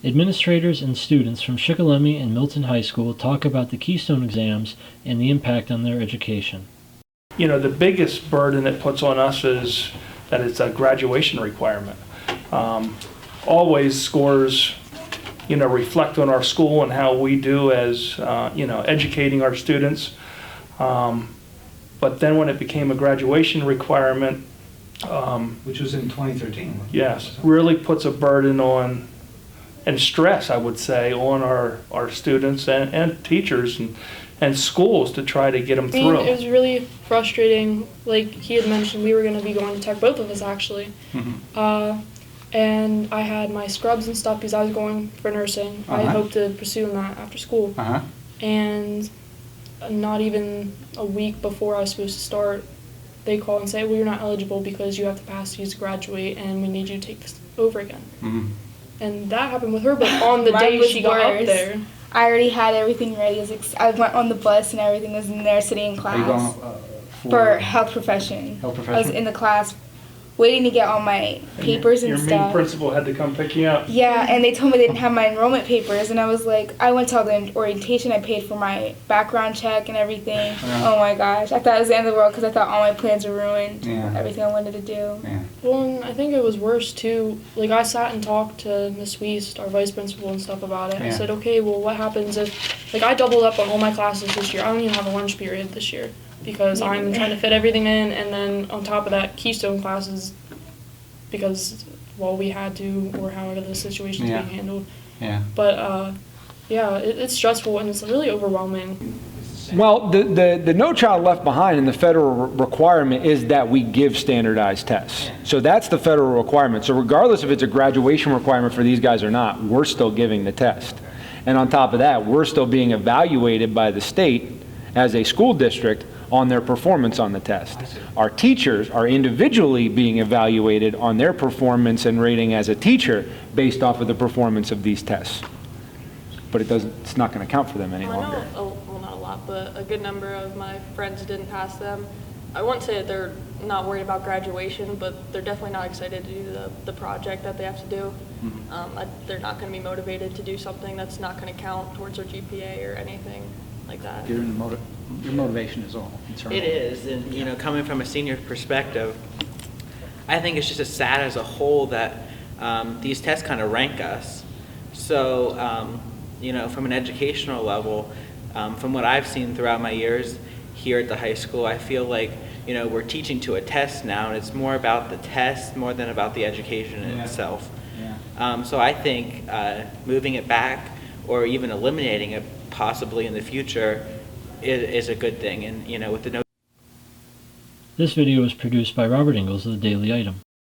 Administrators and students from Shikellamy and Milton High School talk about the Keystone Exams and the impact on their education. You know, the biggest burden it puts on us is that it's a graduation requirement. Always scores, reflect on our school and how we do as, educating our students. But then when it became a graduation requirement, which was in 2013. yes, really puts a burden on, and stress, I would say, on our students and teachers and schools to try to get them through. It was really frustrating. Like he had mentioned, we were going to be going to tech, both of us actually. Mm-hmm. And I had my scrubs and stuff because I was going for nursing. I hoped to pursue that after school. And not even a week before I was supposed to start, they call and say, well, you're not eligible because you have to pass these to graduate and we need you to take this over again. Mm-hmm. And that happened with her, but on the day she got up there. I already had everything ready. I went on the bus and everything was in there sitting in class. Are you going, for health profession. Health profession? I was in the class waiting to get all my papers and your stuff. Your main principal had to come pick you up. Yeah, and they told me they didn't have my enrollment papers, and I was like, I went to all the orientation, I paid for my background check and everything. Oh my gosh, I thought it was the end of the world because I thought all my plans were ruined, everything I wanted to do. Yeah. Well, and I think it was worse too. Like I sat and talked to Miss Wiest, our vice principal, and stuff about it. I said, okay, well, what happens if, like, I doubled up on all my classes this year. I don't even have a lunch period this year because I'm trying to fit everything in, and then on top of that, Keystone classes, because, well, we had to, or however the situation is being handled. Yeah. But, it's stressful and it's really overwhelming. Well, the No Child Left Behind in the federal requirement is that we give standardized tests. So that's the federal requirement. So regardless if it's a graduation requirement for these guys or not, we're still giving the test. And on top of that, we're still being evaluated by the state as a school district on their performance on the test. Our teachers are individually being evaluated on their performance and rating as a teacher based off of the performance of these tests. But it's not going to count for them any longer. I know, well, not a lot, but a good number of my friends didn't pass them. I wouldn't say that they're not worried about graduation, but they're definitely not excited to do the project that they have to do. They're not going to be motivated to do something that's not going to count towards their GPA or anything like that. Your motivation is all internal. It is, and coming from a senior perspective, I think it's just as sad as a whole that these tests kind of rank us. So, from an educational level, from what I've seen throughout my years here at the high school, I feel like we're teaching to a test now, and it's more about the test more than about the education in itself. Yeah. So I think moving it back or even eliminating it possibly in the future is a good thing. And with the This video was produced by Robert Ingalls of the Daily Item.